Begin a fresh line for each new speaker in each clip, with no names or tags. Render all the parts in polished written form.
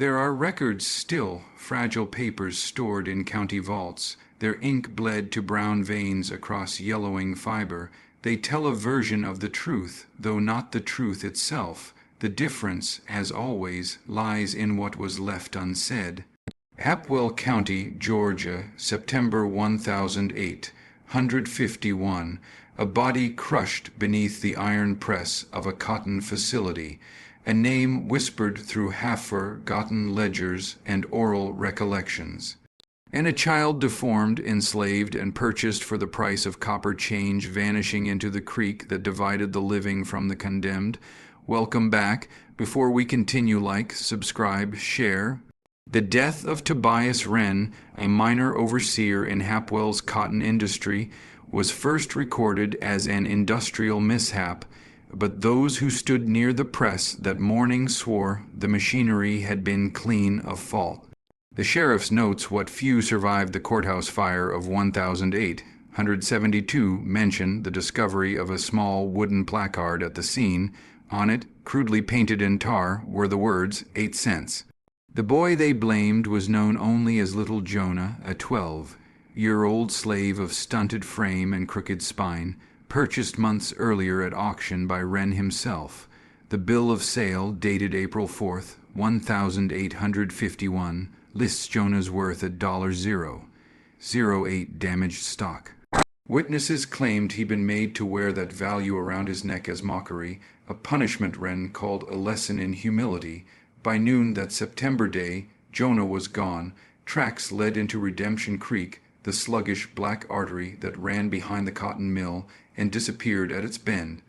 There are records still, fragile papers stored in county vaults. Their ink bled to brown veins across yellowing fiber. They tell a version of the truth, though not the truth itself. The difference, as always, lies in what was left unsaid. Hapwell County, Georgia, September 1008, 151. A body crushed beneath the iron press of a cotton facility. A name whispered through half-forgotten ledgers and oral recollections. And a child deformed, enslaved, and purchased for the price of copper change vanishing into the creek that divided the living from the condemned. Welcome back. Before we continue, like, subscribe, share. The death of Tobias Wren, a minor overseer in Hapwell's cotton industry, was first recorded as an industrial mishap, but those who stood near the press that morning swore the machinery had been clean of fault. The sheriff's notes what few survived the courthouse fire of 1008. 172 mention the discovery of a small wooden placard at the scene. On it, crudely painted in tar, were the words, 8 cents. The boy they blamed was known only as Little Jonah, a 12-year-old slave of stunted frame and crooked spine, purchased months earlier at auction by Wren himself. The bill of sale, dated April 4th, 1851, lists Jonah's worth at $0.08 damaged stock. Witnesses claimed he'd been made to wear that value around his neck as mockery, a punishment Wren called a lesson in humility. By noon that September day, Jonah was gone. Tracks led into Redemption Creek, the sluggish black artery that ran behind the cotton mill, and disappeared at its bend.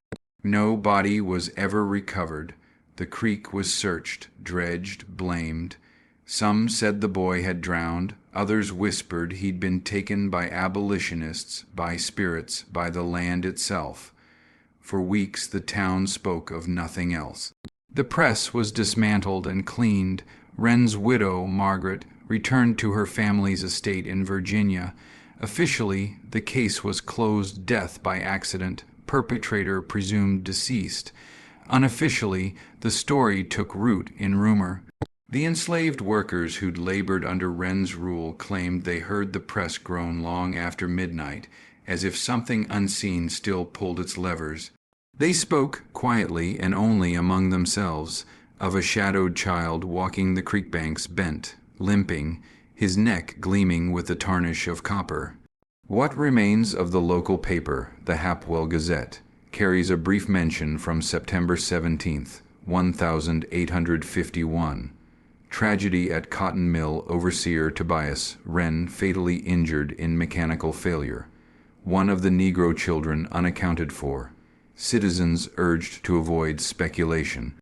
No body was ever recovered. The creek was searched, dredged, blamed. Some said the boy had drowned. Others whispered he'd been taken by abolitionists, by spirits, by the land itself. For weeks the town spoke of nothing else. The press was dismantled and cleaned. Wren's widow, Margaret, returned to her family's estate in Virginia. Officially, the case was closed, death by accident, perpetrator presumed deceased. Unofficially, the story took root in rumor. The enslaved workers who'd labored under Wren's rule claimed they heard the press groan long after midnight, as if something unseen still pulled its levers. They spoke, quietly and only among themselves, of a shadowed child walking the creek banks bent, limping, his neck gleaming with the tarnish of copper. What remains of the local paper, the Hapwell Gazette, carries a brief mention from September 17th, 1851. Tragedy at cotton mill, overseer Tobias Wren fatally injured in mechanical failure. One of the Negro children unaccounted for. Citizens urged to avoid speculation.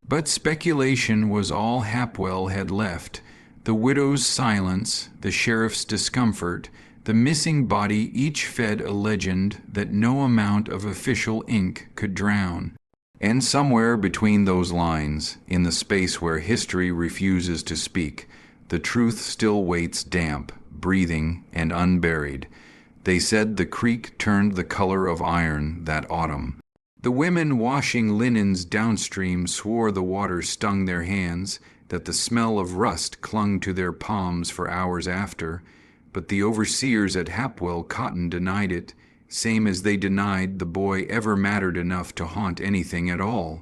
But speculation was all Hapwell had left. The widow's silence, the sheriff's discomfort, the missing body each fed a legend that no amount of official ink could drown. And somewhere between those lines, in the space where history refuses to speak, the truth still waits damp, breathing, and unburied. They said the creek turned the color of iron that autumn. The women washing linens downstream swore the water stung their hands, that the smell of rust clung to their palms for hours after. But the overseers at Hapwell Cotton denied it, same as they denied the boy ever mattered enough to haunt anything at all.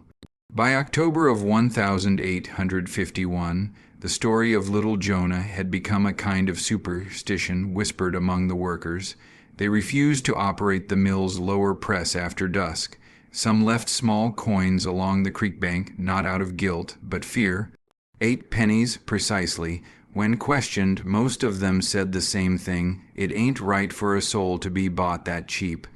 By October of 1851, the story of Little Jonah had become a kind of superstition whispered among the workers. They refused to operate the mill's lower press after dusk. Some left small coins along the creek bank, not out of guilt, but fear. 8 pennies precisely. When questioned, most of them said the same thing: it ain't right for a soul to be bought that cheap.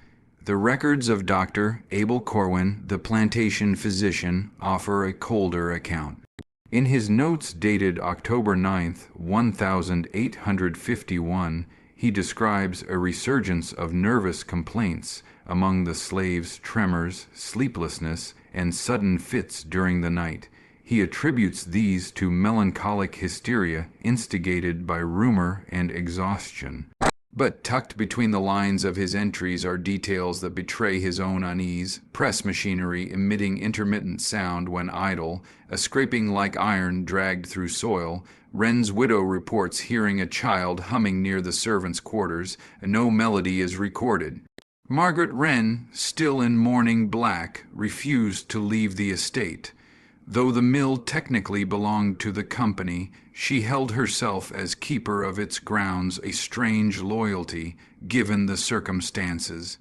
The records of Dr. Abel Corwin, the plantation physician, offer a colder account. In his notes dated October 9th, 1851, he describes a resurgence of nervous complaints among the slaves, tremors, sleeplessness, and sudden fits during the night. He attributes these to melancholic hysteria instigated by rumor and exhaustion. But tucked between the lines of his entries are details that betray his own unease: press machinery emitting intermittent sound when idle, a scraping like iron dragged through soil. Wren's widow reports hearing a child humming near the servants' quarters, and no melody is recorded. Margaret Wren, still in mourning black, refused to leave the estate. Though the mill technically belonged to the company, she held herself as keeper of its grounds, a strange loyalty, given the circumstances.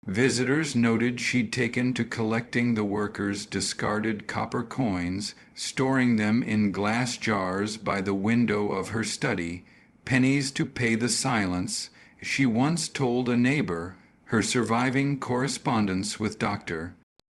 Visitors noted she'd taken to collecting the workers' discarded copper coins, storing them in glass jars by the window of her study, pennies to pay the silence. She once told a neighbor her surviving correspondence with Dr.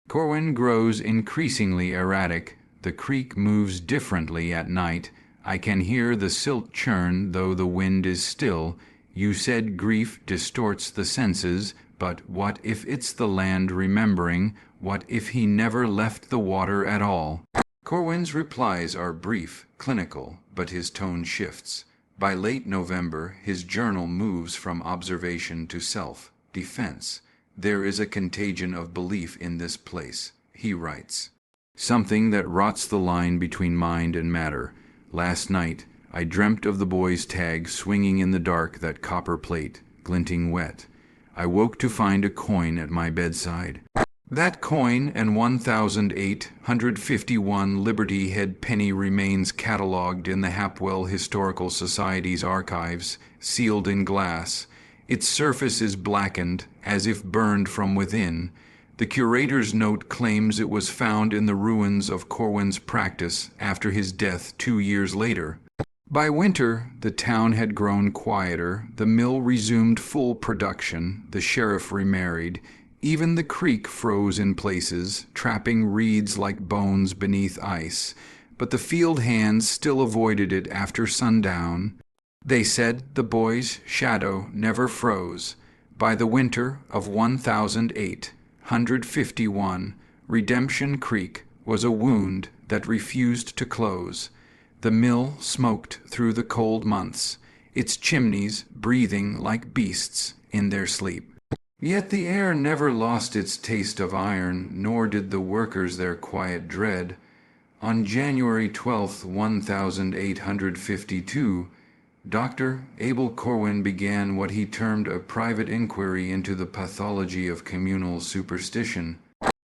Corwin grows increasingly erratic. The creek moves differently at night. I can hear the silt churn, though the wind is still. You said grief distorts the senses, but what if it's the land remembering? What if he never left the water at all? Corwin's replies are brief, clinical, but his tone shifts. By late November, his journal moves from observation to self-defense. There is a contagion of belief in this place, he writes. Something that rots the line between mind and matter. Last night, I dreamt of the boy's tag swinging in the dark, that copper plate, glinting wet. I woke to find a coin at my bedside. That coin and 1,851 Liberty Head penny remains catalogued in the Hapwell Historical Society's archives, sealed in glass. Its surface is blackened, as if burned from within. The curator's note claims it was found in the ruins of Corwin's practice after his death 2 years later. By winter, the town had grown quieter. The mill resumed full production. The sheriff remarried. Even the creek froze in places, trapping reeds like bones beneath ice. But the field hands still avoided it after sundown. They said the boy's shadow never froze. By the winter of 1,851, Redemption Creek was a wound that refused to close. The mill smoked through the cold months, its chimneys breathing like beasts in their sleep. Yet the air never lost its taste of iron, nor did the workers their quiet dread. On January 12, 1852, Dr. Abel Corwin began what he termed a private inquiry into the pathology of communal superstition.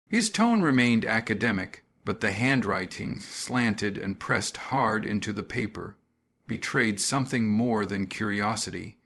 His tone remained academic, but the handwriting, slanted and pressed hard into the paper, betrayed something more than curiosity.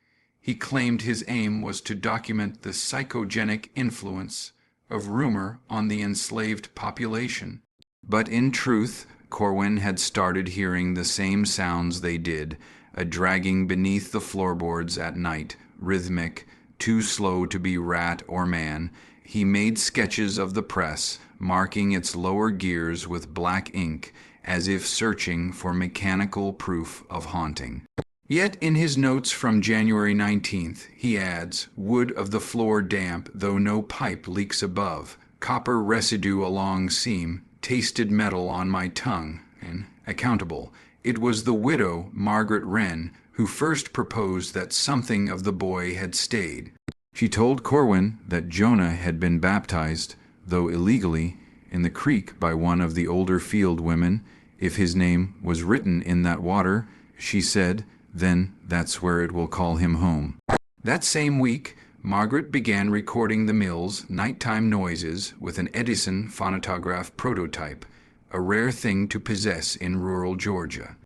He claimed his aim was to document the psychogenic influence of rumor on the enslaved population. But in truth, Corwin had started hearing the same sounds they did, a dragging beneath the floorboards at night, rhythmic, too slow to be rat or man. He made sketches of the press, marking its lower gears with black ink, as if searching for mechanical proof of haunting. Yet in his notes from January 19th, he adds, wood of the floor damp, though no pipe leaks above, copper residue along seam, tasted metal on my tongue, and accountable. It was the widow, Margaret Wren, who first proposed that something of the boy had stayed. She told Corwin that Jonah had been baptized, though illegally, in the creek by one of the older field women. If his name was written in that water, she said, then that's where it will call him home. That same week, Margaret began recording the mill's nighttime noises with an Edison phonograph prototype, a rare thing to possess in rural Georgia.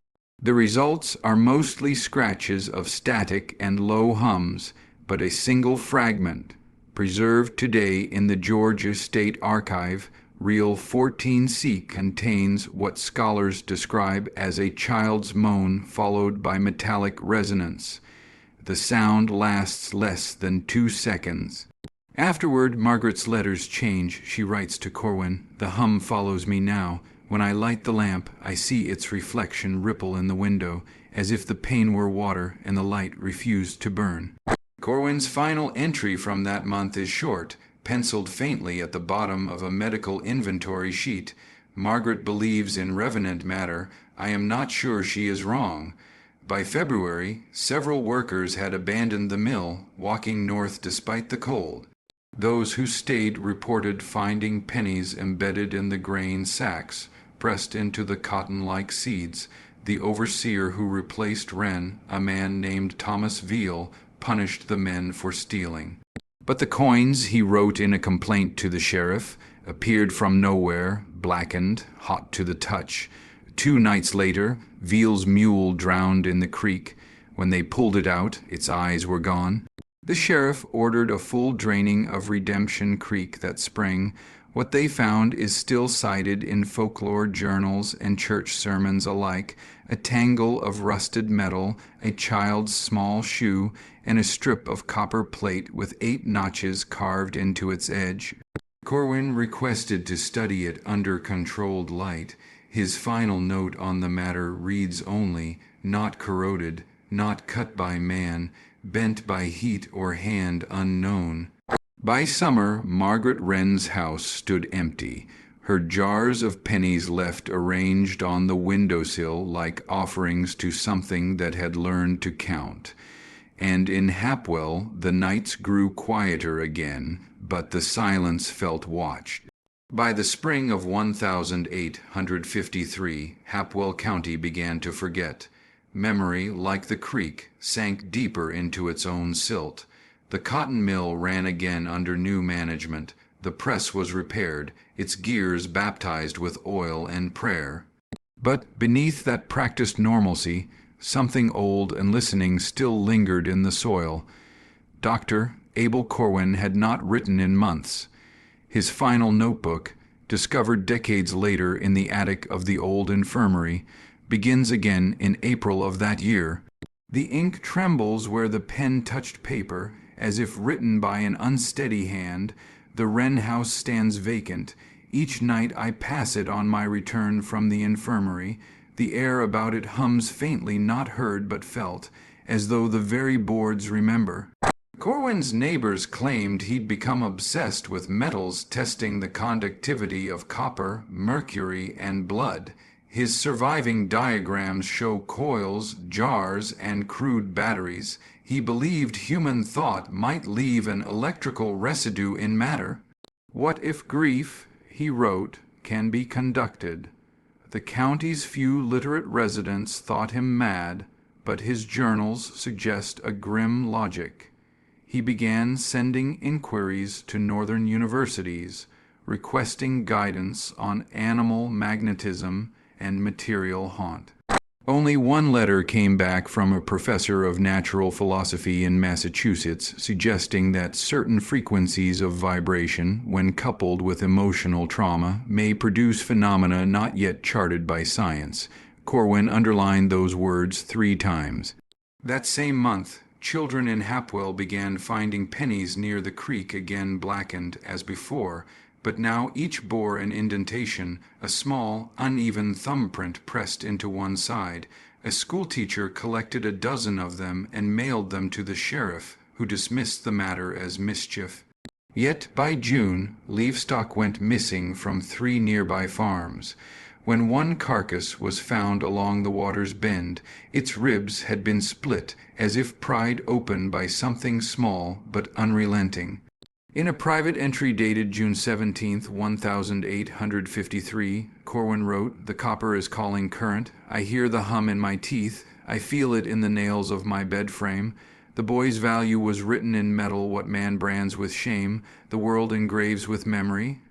The results are mostly scratches of static and low hums, but a single fragment, preserved today in the Georgia State Archive, Reel 14C, contains what scholars describe as a child's moan followed by metallic resonance. The sound lasts less than 2 seconds. Afterward, Margaret's letters change. She writes to Corwin, "The hum follows me now. When I light the lamp, I see its reflection ripple in the window, as if the pane were water and the light refused to burn." Corwin's final entry from that month is short, penciled faintly at the bottom of a medical inventory sheet. Margaret believes in revenant matter. I am not sure she is wrong. By February, several workers had abandoned the mill, walking north despite the cold. Those who stayed reported finding pennies embedded in the grain sacks, pressed into the cotton-like seeds. The overseer who replaced Wren, a man named Thomas Veal, punished the men for stealing. But the coins, he wrote in a complaint to the sheriff, appeared from nowhere, blackened, hot to the touch. 2 nights later, Veal's mule drowned in the creek. When they pulled it out, its eyes were gone. The sheriff ordered a full draining of Redemption Creek that spring. What they found is still cited in folklore journals and church sermons alike: a tangle of rusted metal, a child's small shoe, and a strip of copper plate with 8 notches carved into its edge. Corwin requested to study it under controlled light. His final note on the matter reads only, "Not corroded, not cut by man, bent by heat or hand unknown." By summer, Margaret Wren's house stood empty, her jars of pennies left arranged on the windowsill like offerings to something that had learned to count. And in Hapwell the nights grew quieter again, but the silence felt watched. By the spring of 1853, Hapwell County began to forget. Memory, like the creek, sank deeper into its own silt. The cotton mill ran again under new management. The press was repaired, its gears baptized with oil and prayer. But beneath that practiced normalcy, something old and listening still lingered in the soil. Dr. Abel Corwin had not written in months. His final notebook, discovered decades later in the attic of the old infirmary, begins again in April of that year. The ink trembles where the pen touched paper, as if written by an unsteady hand. The Wren house stands vacant. Each night I pass it on my return from the infirmary. The air about it hums faintly, not heard but felt, as though the very boards remember. Corwin's neighbors claimed he'd become obsessed with metals, testing the conductivity of copper, mercury, and blood. His surviving diagrams show coils, jars, and crude batteries. He believed human thought might leave an electrical residue in matter. "What if grief," he wrote, "can be conducted?" The county's few literate residents thought him mad, but his journals suggest a grim logic. He began sending inquiries to northern universities, requesting guidance on animal magnetism and material haunt. Only one letter came back from a professor of natural philosophy in Massachusetts, suggesting that certain frequencies of vibration, when coupled with emotional trauma, may produce phenomena not yet charted by science. Corwin underlined those words 3 times. That same month, children in Hapwell began finding pennies near the creek, again blackened as before, but now each bore an indentation, a small, uneven thumbprint pressed into one side. A schoolteacher collected a dozen of them and mailed them to the sheriff, who dismissed the matter as mischief. Yet by June, livestock went missing from 3 nearby farms. When one carcass was found along the water's bend, its ribs had been split, as if pried open by something small but unrelenting. In a private entry dated June 17, 1853, Corwin wrote, "The copper is calling current. I hear the hum in my teeth. I feel it in the nails of my bed frame. The boy's value was written in metal, what man brands with shame, the world engraves with memory."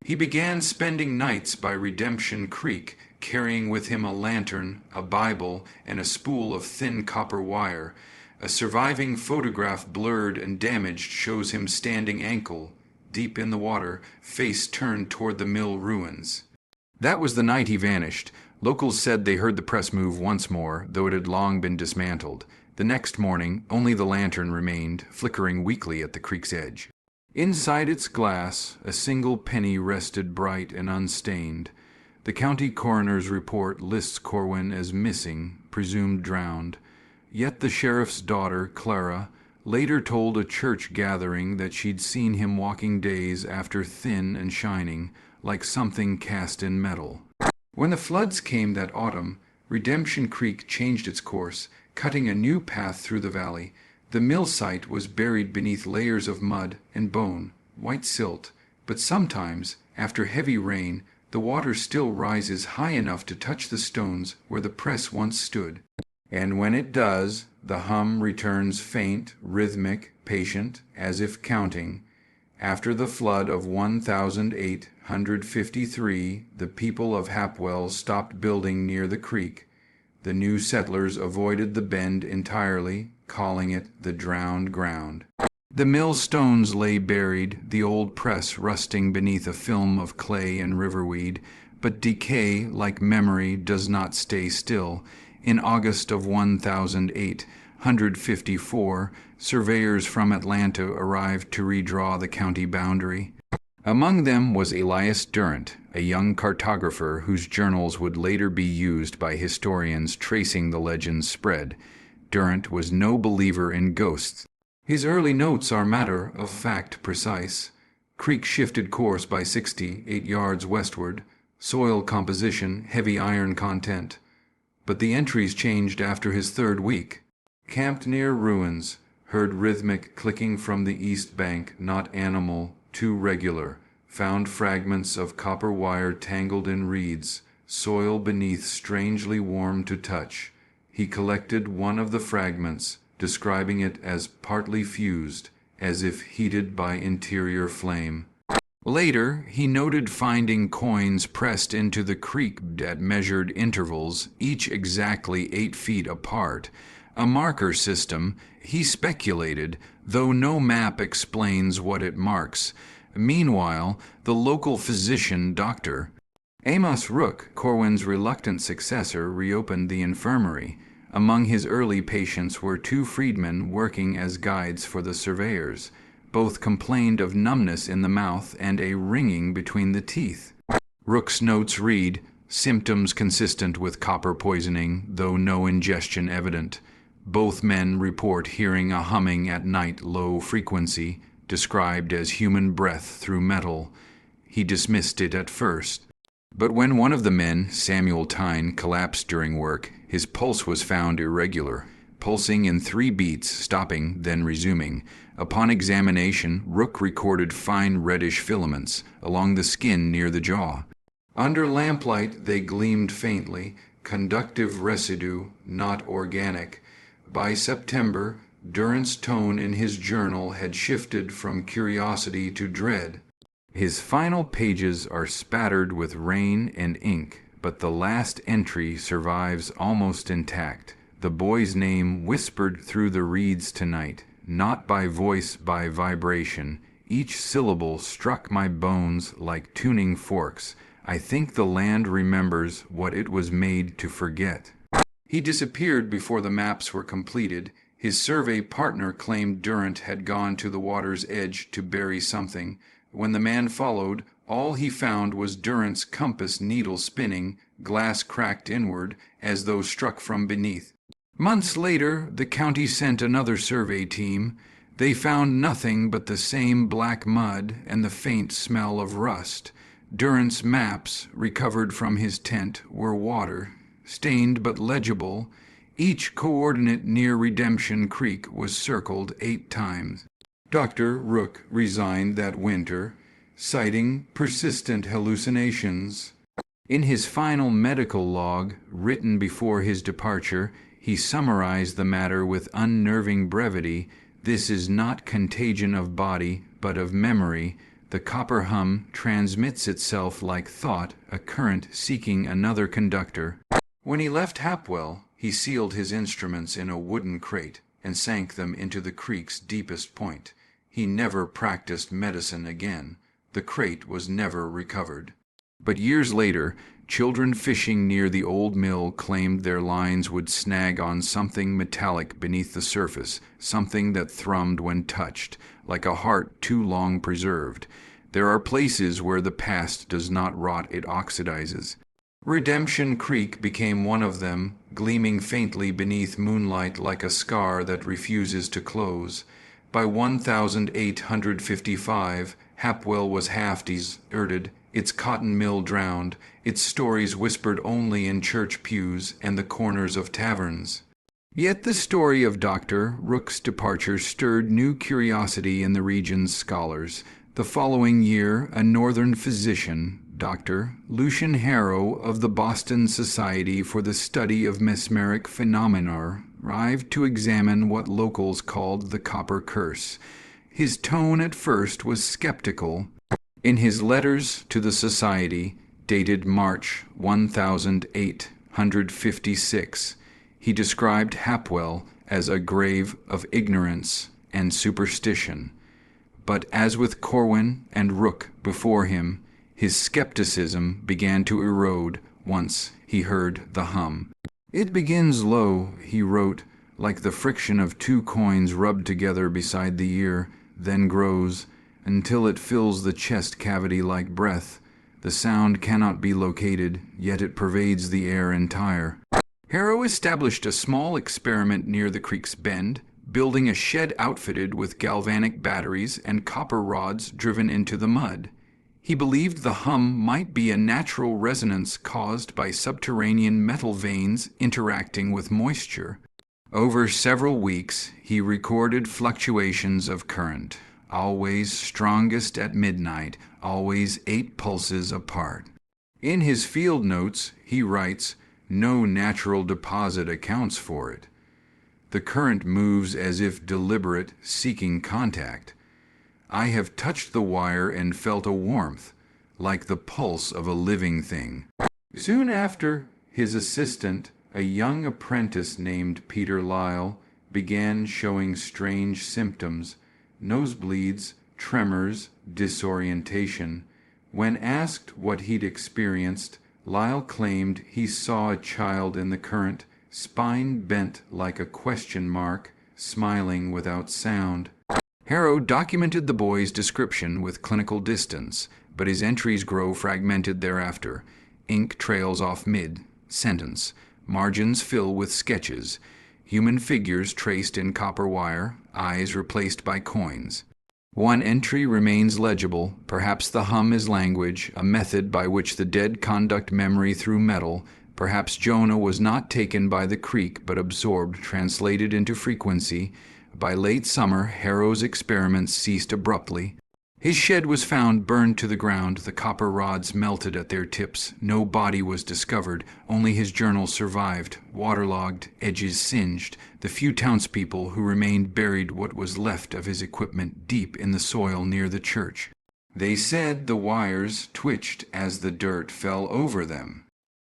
He began spending nights by Redemption Creek, carrying with him a lantern, a Bible, and a spool of thin copper wire. A surviving photograph, blurred and damaged, shows him standing ankle deep in the water, face turned toward the mill ruins. That was the night he vanished. Locals said they heard the press move once more, though it had long been dismantled. The next morning, only the lantern remained, flickering weakly at the creek's edge. Inside its glass, a single penny rested bright and unstained. The county coroner's report lists Corwin as missing, presumed drowned. Yet the sheriff's daughter, Clara, later told a church gathering that she'd seen him walking days after, thin and shining, like something cast in metal. When the floods came that autumn, Redemption Creek changed its course, cutting a new path through the valley. The mill site was buried beneath layers of mud and bone, white silt, but sometimes, after heavy rain, the water still rises high enough to touch the stones where the press once stood. And when it does, the hum returns faint, rhythmic, patient, as if counting. After the flood of 1853, the people of Hapwell stopped building near the creek. The new settlers avoided the bend entirely, calling it the drowned ground. The mill stones lay buried, the old press rusting beneath a film of clay and riverweed, but decay, like memory, does not stay still. In August of 1854, surveyors from Atlanta arrived to redraw the county boundary. Among them was Elias Durant, a young cartographer whose journals would later be used by historians tracing the legend's spread. Durant was no believer in ghosts. His early notes are matter of fact precise. Creek shifted course by 68 yards westward, soil composition, heavy iron content. But the entries changed after his third week. Camped near ruins, heard rhythmic clicking from the east bank, not animal, too regular. Found fragments of copper wire tangled in reeds, soil beneath strangely warm to touch. He collected one of the fragments, describing it as partly fused, as if heated by interior flame. Later, he noted finding coins pressed into the creek at measured intervals, each exactly 8 feet apart. A marker system, he speculated, though no map explains what it marks. Meanwhile, the local physician, Dr. Amos Rook, Corwin's reluctant successor, reopened the infirmary. Among his early patients were 2 freedmen working as guides for the surveyors. Both complained of numbness in the mouth and a ringing between the teeth. Rook's notes read, symptoms consistent with copper poisoning, though no ingestion evident. Both men report hearing a humming at night, low frequency, described as human breath through metal. He dismissed it at first. But when one of the men, Samuel Tyne, collapsed during work, his pulse was found irregular, pulsing in 3 beats, stopping, then resuming. Upon examination, Rook recorded fine reddish filaments along the skin near the jaw. Under lamplight they gleamed faintly, conductive residue, not organic. By September, Durant's tone in his journal had shifted from curiosity to dread. His final pages are spattered with rain and ink, but the last entry survives almost intact. The boy's name whispered through the reeds tonight, not by voice, by vibration. Each syllable struck my bones like tuning forks. I think the land remembers what it was made to forget. He disappeared before the maps were completed. His survey partner claimed Durant had gone to the water's edge to bury something. When the man followed, all he found was Durant's compass needle spinning, glass cracked inward, as though struck from beneath. Months later, the county sent another survey team. They found nothing but the same black mud and the faint smell of rust. Durant's maps, recovered from his tent, were water, stained but legible. Each coordinate near Redemption Creek was circled 8 times. Dr. Rook resigned that winter, citing persistent hallucinations. In his final medical log, written before his departure, he summarized the matter with unnerving brevity. This is not contagion of body, but of memory. The copper hum transmits itself like thought, a current seeking another conductor. When he left Hapwell, he sealed his instruments in a wooden crate and sank them into the creek's deepest point. He never practiced medicine again. The crate was never recovered. But years later, children fishing near the old mill claimed their lines would snag on something metallic beneath the surface, something that thrummed when touched, like a heart too long preserved. There are places where the past does not rot, it oxidizes. Redemption Creek became one of them, gleaming faintly beneath moonlight like a scar that refuses to close. By 1855, Hapwell was half deserted, its cotton mill drowned, its stories whispered only in church pews and the corners of taverns. Yet the story of Dr. Rook's departure stirred new curiosity in the region's scholars. The following year, a northern physician, Dr. Lucian Harrow of the Boston Society for the Study of Mesmeric Phenomena, arrived to examine what locals called the Copper Curse. His tone at first was skeptical. In his letters to the Society, dated March 1856, he described Hapwell as a grave of ignorance and superstition. But as with Corwin and Rook before him, his skepticism began to erode once he heard the hum. "It begins low," he wrote, "like the friction of two coins rubbed together beside the ear, then grows, until it fills the chest cavity like breath. The sound cannot be located, yet it pervades the air entire." Harrow established a small experiment near the creek's bend, building a shed outfitted with galvanic batteries and copper rods driven into the mud. He believed the hum might be a natural resonance caused by subterranean metal veins interacting with moisture. Over several weeks, he recorded fluctuations of current, always strongest at midnight, always 8 pulses apart. In his field notes, he writes, "No natural deposit accounts for it. The current moves as if deliberate, seeking contact. I have touched the wire and felt a warmth, like the pulse of a living thing." Soon after, his assistant, a young apprentice named Peter Lyle, began showing strange symptoms, nosebleeds, tremors, disorientation. When asked what he'd experienced, Lyle claimed he saw a child in the current, spine bent like a question mark, smiling without sound. Harrow documented the boy's description with clinical distance, but his entries grow fragmented thereafter. Ink trails off mid-sentence. Margins fill with sketches. Human figures traced in copper wire, eyes replaced by coins. One entry remains legible. Perhaps the hum is language, a method by which the dead conduct memory through metal. Perhaps Jonah was not taken by the creek, but absorbed, translated into frequency. By late summer, Harrow's experiments ceased abruptly. His shed was found burned to the ground, the copper rods melted at their tips. No body was discovered, only his journal survived, waterlogged, edges singed. The few townspeople who remained buried what was left of his equipment deep in the soil near the church. They said the wires twitched as the dirt fell over them.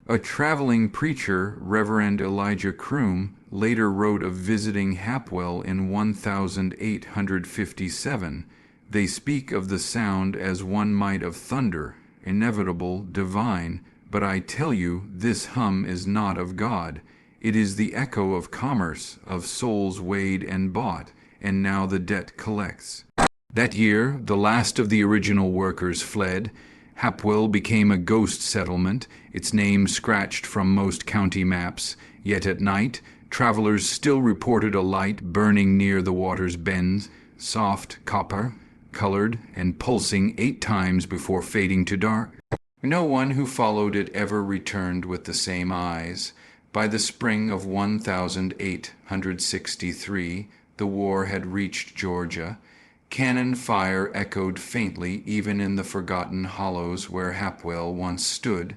A traveling preacher, Reverend Elijah Croom, later wrote of visiting Hapwell in 1857. They speak of the sound as one might of thunder, inevitable, divine, but I tell you, this hum is not of God. It is the echo of commerce, of souls weighed and bought, and now the debt collects. That year, the last of the original workers fled. Hapwell became a ghost settlement, its name scratched from most county maps. Yet at night, travelers still reported a light burning near the water's bends, soft copper, colored and pulsing 8 times before fading to dark. No one who followed it ever returned with the same eyes. By the spring of 1863, the war had reached Georgia. Cannon fire echoed faintly even in the forgotten hollows where Hapwell once stood.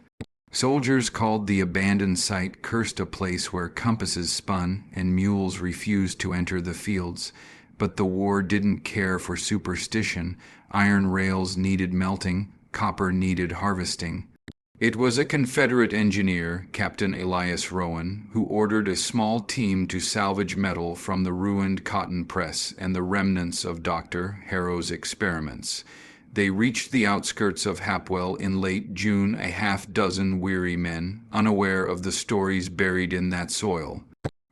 Soldiers called the abandoned site cursed, a place where compasses spun and mules refused to enter the fields. But the war didn't care for superstition. Iron rails needed melting, copper needed harvesting. It was a Confederate engineer, Captain Elias Rowan, who ordered a small team to salvage metal from the ruined cotton press and the remnants of Dr. Harrow's experiments. They reached the outskirts of Hapwell in late June, a half-dozen weary men, unaware of the stories buried in that soil.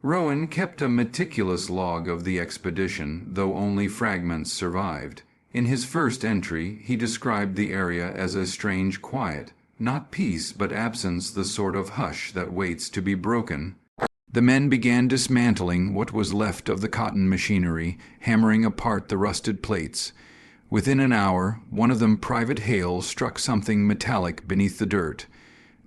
Rowan kept a meticulous log of the expedition, though only fragments survived. In his first entry, he described the area as a strange quiet, not peace but absence, the sort of hush that waits to be broken. The men began dismantling what was left of the cotton machinery, hammering apart the rusted plates. Within an hour, one of them, Private Hale, struck something metallic beneath the dirt.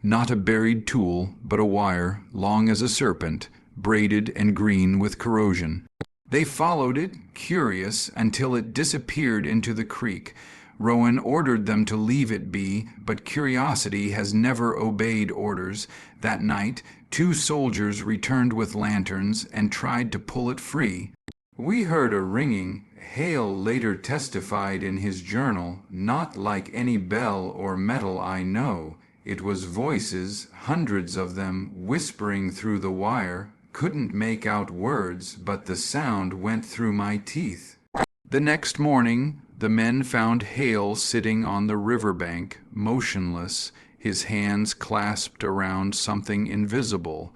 Not a buried tool, but a wire, long as a serpent, braided and green with corrosion. They followed it, curious, until it disappeared into the creek. Rowan ordered them to leave it be, but curiosity has never obeyed orders. That night, 2 soldiers returned with lanterns and tried to pull it free. We heard a ringing. Hale later testified in his journal, "Not like any bell or metal I know. It was voices, hundreds of them, whispering through the wire. Couldn't make out words, but the sound went through my teeth." The next morning, the men found Hale sitting on the riverbank, motionless, his hands clasped around something invisible.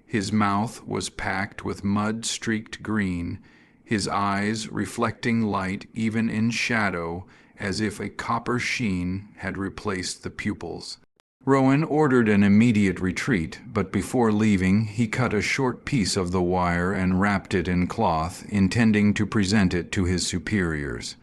His mouth was packed with mud-streaked green, his eyes reflecting light even in shadow, as if a copper sheen had replaced the pupils. Rowan ordered an immediate retreat, but before leaving he cut a short piece of the wire and wrapped it in cloth, intending to present it to his superiors.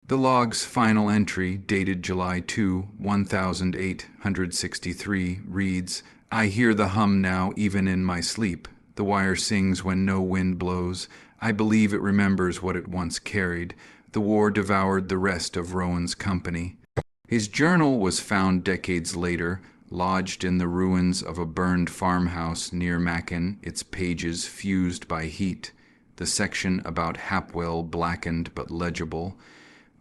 The log's final entry, dated July 2, 1863, reads, "I hear the hum now even in my sleep. The wire sings when no wind blows. I believe it remembers what it once carried. The war devoured the rest of Rowan's company." His journal was found decades later, lodged in the ruins of a burned farmhouse near Macon, its pages fused by heat, the section about Hapwell blackened but legible.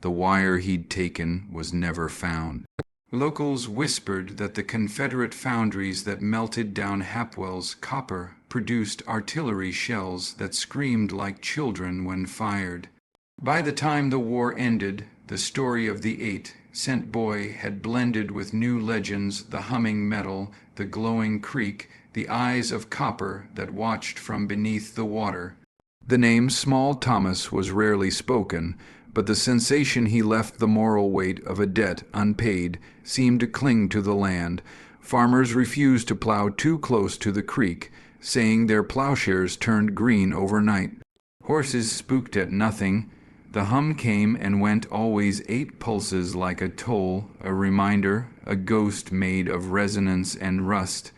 The wire he'd taken was never found. Locals whispered that the Confederate foundries that melted down Hapwell's copper produced artillery shells that screamed like children when fired. By the time the war ended, the story of the 8-cent boy had blended with new legends, the humming metal, the glowing creek, the eyes of copper that watched from beneath the water. The name Small Thomas was rarely spoken, but the sensation he left the moral weight of a debt unpaid seemed to cling to the land. Farmers refused to plow too close to the creek, saying their plowshares turned green overnight. Horses spooked at nothing. The hum came and went always 8 pulses like a toll, a reminder, a ghost made of resonance and rust.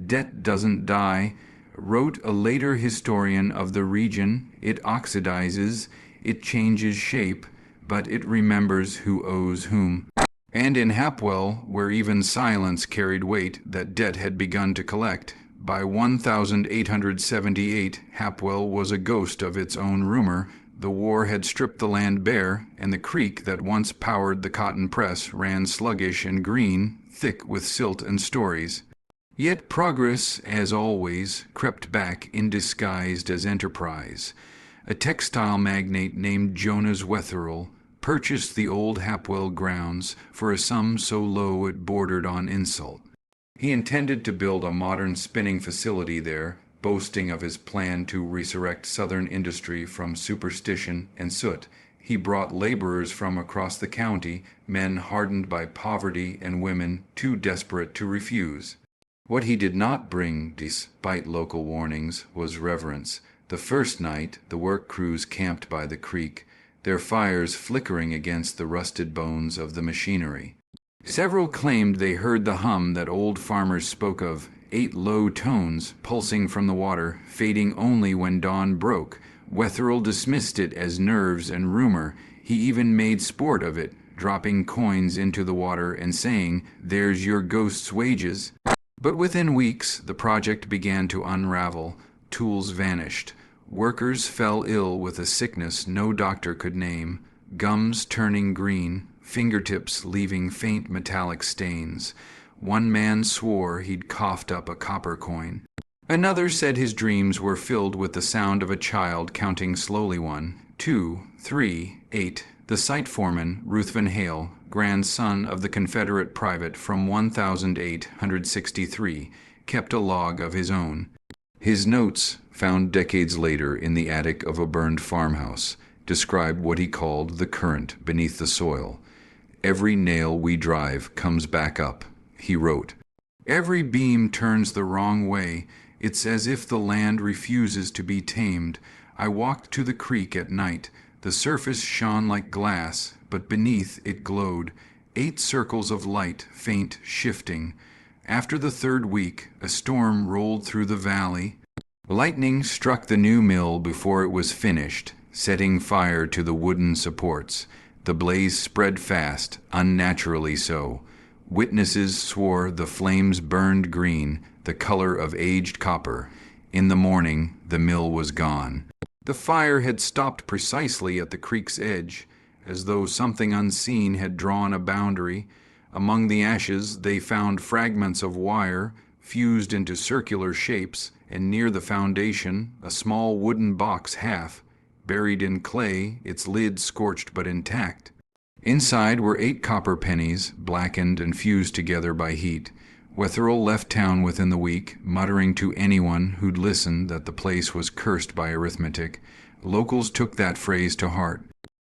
"Debt doesn't die," wrote a later historian of the region. "It oxidizes, it changes shape, but it remembers who owes whom." And in Hapwell, where even silence carried weight, that debt had begun to collect. By 1878, Hapwell was a ghost of its own rumor. The war had stripped the land bare, and the creek that once powered the cotton press ran sluggish and green, thick with silt and stories. Yet progress, as always, crept back indisguised as enterprise. A textile magnate named Jonas Wetherill purchased the old Hapwell grounds for a sum so low it bordered on insult. He intended to build a modern spinning facility there, boasting of his plan to resurrect Southern industry from superstition and soot. He brought laborers from across the county, men hardened by poverty and women too desperate to refuse. What he did not bring, despite local warnings, was reverence. The first night, the work crews camped by the creek, their fires flickering against the rusted bones of the machinery. Several claimed they heard the hum that old farmers spoke of, 8 low tones pulsing from the water, fading only when dawn broke. Wetherill dismissed it as nerves and rumor. He even made sport of it, dropping coins into the water and saying, "There's your ghost's wages." But within weeks, the project began to unravel. Tools vanished. Workers fell ill with a sickness no doctor could name, gums turning green, fingertips leaving faint metallic stains. One man swore he'd coughed up a copper coin. Another said his dreams were filled with the sound of a child counting slowly 1, 2, 3, 8. The site foreman, Ruthven Hale, grandson of the Confederate private from 1863, kept a log of his own. His notes, found decades later in the attic of a burned farmhouse, described what he called the current beneath the soil. "Every nail we drive comes back up," he wrote. "Every beam turns the wrong way. It's as if the land refuses to be tamed. I walked to the creek at night. The surface shone like glass, but beneath it glowed 8 circles of light, faint, shifting. After the 3rd week, a storm rolled through the valley. Lightning struck the new mill before it was finished, setting fire to the wooden supports. The blaze spread fast, unnaturally so. Witnesses swore the flames burned green, the color of aged copper. In the morning, the mill was gone. The fire had stopped precisely at the creek's edge, as though something unseen had drawn a boundary. Among the ashes they found fragments of wire, fused into circular shapes, and near the foundation a small wooden box half, buried in clay, its lid scorched but intact. Inside were 8 copper pennies, blackened and fused together by heat. Wetherell left town within the week, muttering to anyone who'd listen that the place was cursed by arithmetic. Locals took that phrase to heart.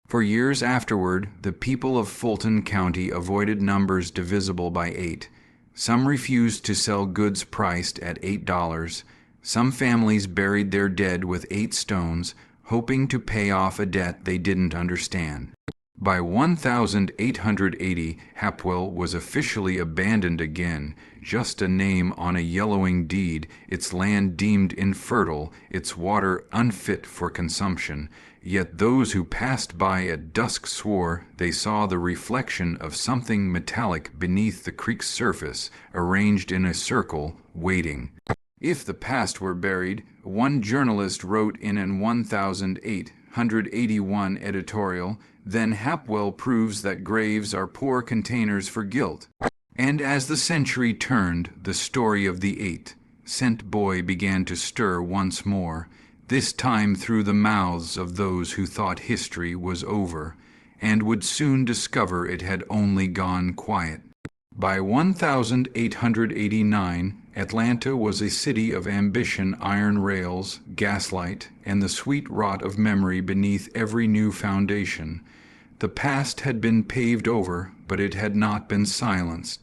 For years afterward, the people of Fulton County avoided numbers divisible by 8. Some refused to sell goods priced at $8. Some families buried their dead with 8 stones, hoping to pay off a debt they didn't understand. By 1880, Hapwell was officially abandoned again, just a name on a yellowing deed, its land deemed infertile, its water unfit for consumption. Yet those who passed by at dusk swore they saw the reflection of something metallic beneath the creek's surface, arranged in a circle, waiting. If the past were buried, one journalist wrote in an 1881 editorial, then Hapwell proves that graves are poor containers for guilt. And as the century turned, the story of the 8-cent boy began to stir once more, this time through the mouths of those who thought history was over, and would soon discover it had only gone quiet. By 1889, Atlanta was a city of ambition, iron rails, gaslight, and the sweet rot of memory beneath every new foundation. The past had been paved over, but it had not been silenced.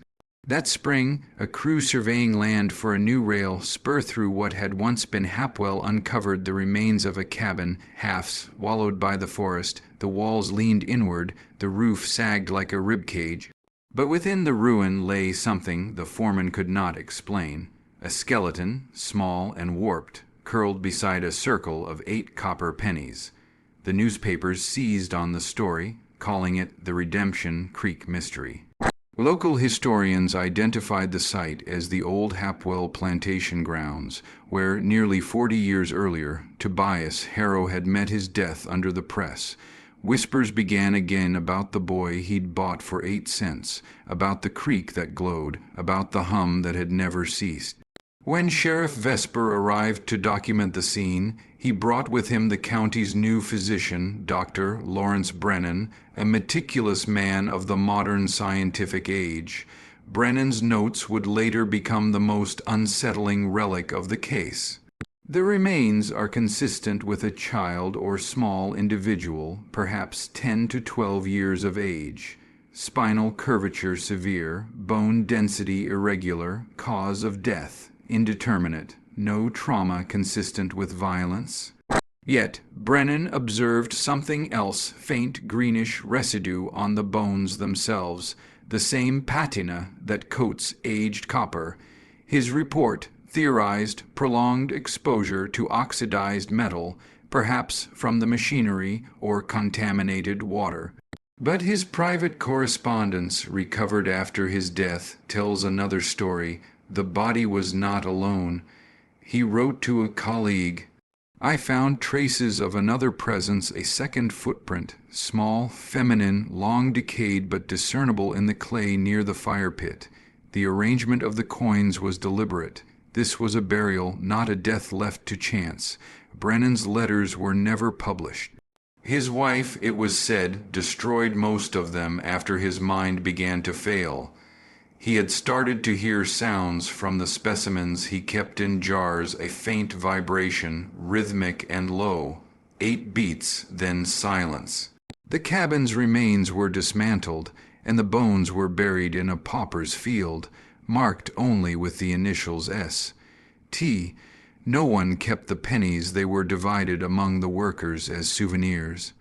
That spring, a crew surveying land for a new rail spur through what had once been Hapwell uncovered the remains of a cabin, half swallowed by the forest. The walls leaned inward, the roof sagged like a rib cage. But within the ruin lay something the foreman could not explain. A skeleton, small and warped, curled beside a circle of 8 copper pennies. The newspapers seized on the story, calling it the Redemption Creek Mystery. Local historians identified the site as the old Hapwell plantation grounds, where nearly 40 years earlier, Tobias Harrow had met his death under the press. Whispers began again about the boy he'd bought for 8 cents, about the creek that glowed, about the hum that had never ceased. When Sheriff Vesper arrived to document the scene, he brought with him the county's new physician, Dr. Lawrence Brennan, a meticulous man of the modern scientific age. Brennan's notes would later become the most unsettling relic of the case. The remains are consistent with a child or small individual, perhaps 10 to 12 years of age. Spinal curvature severe, bone density irregular, cause of death indeterminate, no trauma consistent with violence. Yet Brennan observed something else, faint greenish residue on the bones themselves, the same patina that coats aged copper. His report theorized prolonged exposure to oxidized metal, perhaps from the machinery or contaminated water. But his private correspondence, recovered after his death, tells another story. The body was not alone. He wrote to a colleague, "I found traces of another presence, a second footprint, small, feminine, long decayed but discernible in the clay near the fire pit. The arrangement of the coins was deliberate. This was a burial, not a death left to chance. Brennan's letters were never published. His wife, it was said, destroyed most of them after his mind began to fail. He had started to hear sounds from the specimens he kept in jars, a faint vibration, rhythmic and low. 8 beats, then silence. The cabin's remains were dismantled, and the bones were buried in a pauper's field, marked only with the initials S.T. No one kept the pennies. They were divided among the workers as souvenirs.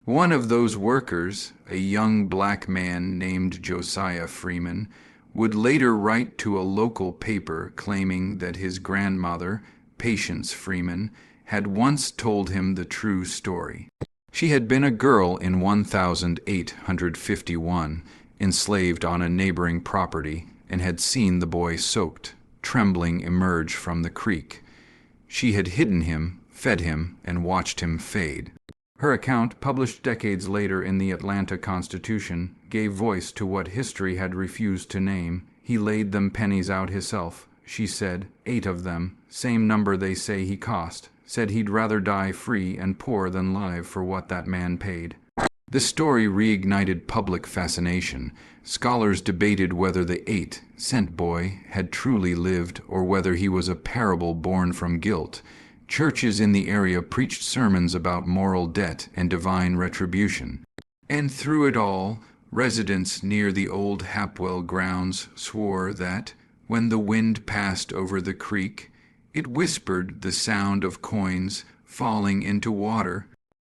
One of those workers, a young black man named Josiah Freeman, would later write to a local paper claiming that his grandmother, Patience Freeman, had once told him the true story. She had been a girl in 1851, enslaved on a neighboring property, and had seen the boy soaked, trembling, emerge from the creek. She had hidden him, fed him, and watched him fade. Her account, published decades later in the Atlanta Constitution, gave voice to what history had refused to name. He laid them pennies out hisself, she said, 8 of them, same number they say he cost. Said he'd rather die free and poor than live for what that man paid. The story reignited public fascination. Scholars debated whether the 8-cent boy had truly lived or whether he was a parable born from guilt. Churches in the area preached sermons about moral debt and divine retribution. And through it all, residents near the old Hapwell grounds swore that, when the wind passed over the creek, it whispered the sound of coins falling into water.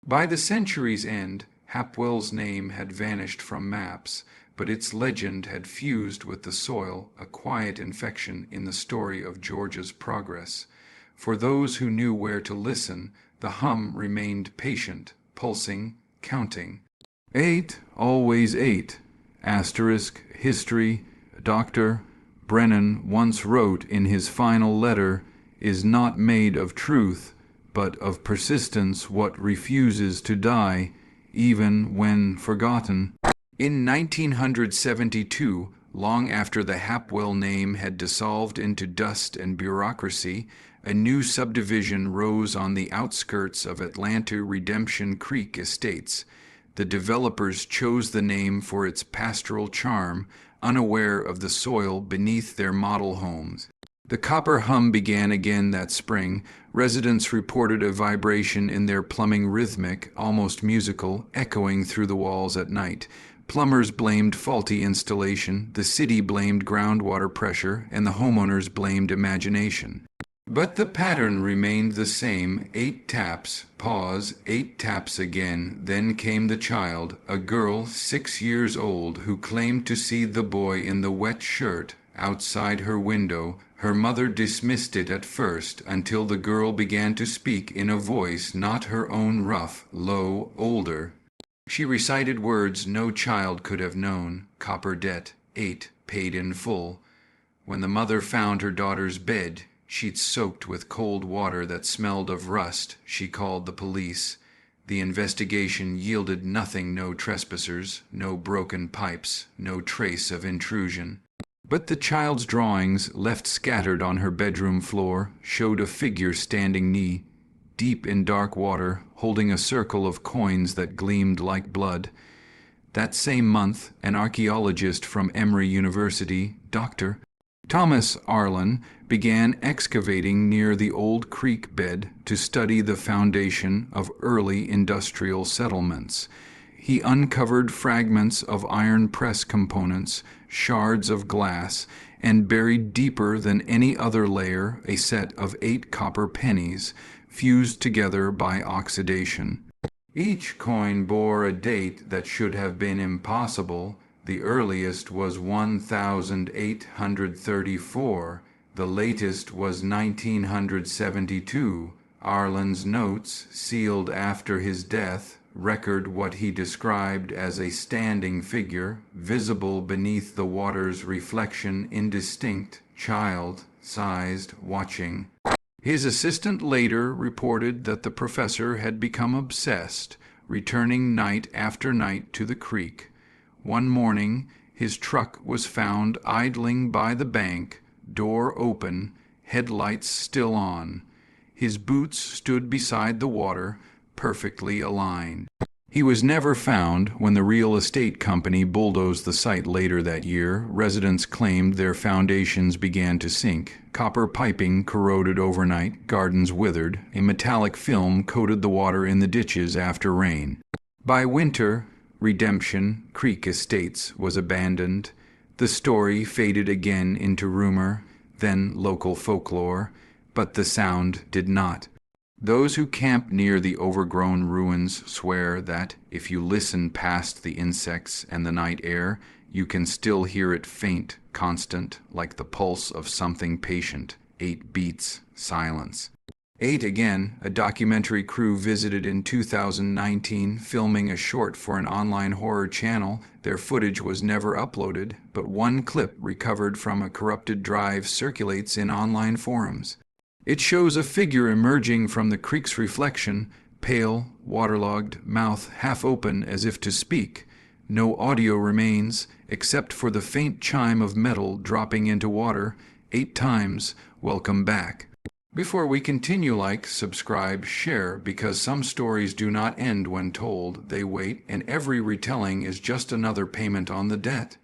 By the century's end, Hapwell's name had vanished from maps, but its legend had fused with the soil, a quiet infection in the story of Georgia's progress. For those who knew where to listen, the hum remained patient, pulsing, counting. 8, always 8. Asterisk, history, Dr. Brennan once wrote in his final letter, is not made of truth, but of persistence what refuses to die, even when forgotten. In 1972, long after the Hapwell name had dissolved into dust and bureaucracy, a new subdivision rose on the outskirts of Atlanta Redemption Creek Estates. The developers chose the name for its pastoral charm, unaware of the soil beneath their model homes. The copper hum began again that spring. Residents reported a vibration in their plumbing, rhythmic, almost musical, echoing through the walls at night. Plumbers blamed faulty installation, the city blamed groundwater pressure, and the homeowners blamed imagination. But the pattern remained the same. 8 taps, pause, 8 taps again. Then came the child, a girl 6 years old, who claimed to see the boy in the wet shirt outside her window. Her mother dismissed it at first, until the girl began to speak in a voice not her own, rough, low, older. She recited words no child could have known. Copper debt, 8, paid in full. When the mother found her daughter's bed, sheets soaked with cold water that smelled of rust, she called the police. The investigation yielded nothing, no trespassers, no broken pipes, no trace of intrusion. But the child's drawings, left scattered on her bedroom floor, showed a figure standing knee deep in dark water, holding a circle of coins that gleamed like blood. That same month, an archaeologist from Emory University, Dr. Thomas Arlen, began excavating near the old creek bed to study the foundation of early industrial settlements. He uncovered fragments of iron press components, shards of glass, and buried deeper than any other layer a set of 8 copper pennies, fused together by oxidation. Each coin bore a date that should have been impossible. The earliest was 1834. The latest was 1972. Arlen's notes, sealed after his death, record what he described as a standing figure, visible beneath the water's reflection, indistinct, child-sized, watching. His assistant later reported that the professor had become obsessed, returning night after night to the creek. One morning, his truck was found idling by the bank, door open, headlights still on. His boots stood beside the water, perfectly aligned. He was never found. When the real estate company bulldozed the site later that year, residents claimed their foundations began to sink. Copper piping corroded overnight, gardens withered, a metallic film coated the water in the ditches after rain. By winter, Redemption Creek Estates was abandoned. The story faded again into rumor, then local folklore, but the sound did not. Those who camp near the overgrown ruins swear that, if you listen past the insects and the night air, you can still hear it faint, constant, like the pulse of something patient. 8 beats, silence. 8 again, a documentary crew visited in 2019, filming a short for an online horror channel. Their footage was never uploaded, but one clip recovered from a corrupted drive circulates in online forums. It shows a figure emerging from the creek's reflection, pale, waterlogged, mouth half open as if to speak. No audio remains, except for the faint chime of metal dropping into water. 8 times, welcome back. Before we continue, like, subscribe, share, because some stories do not end when told, they wait, and every retelling is just another payment on the debt.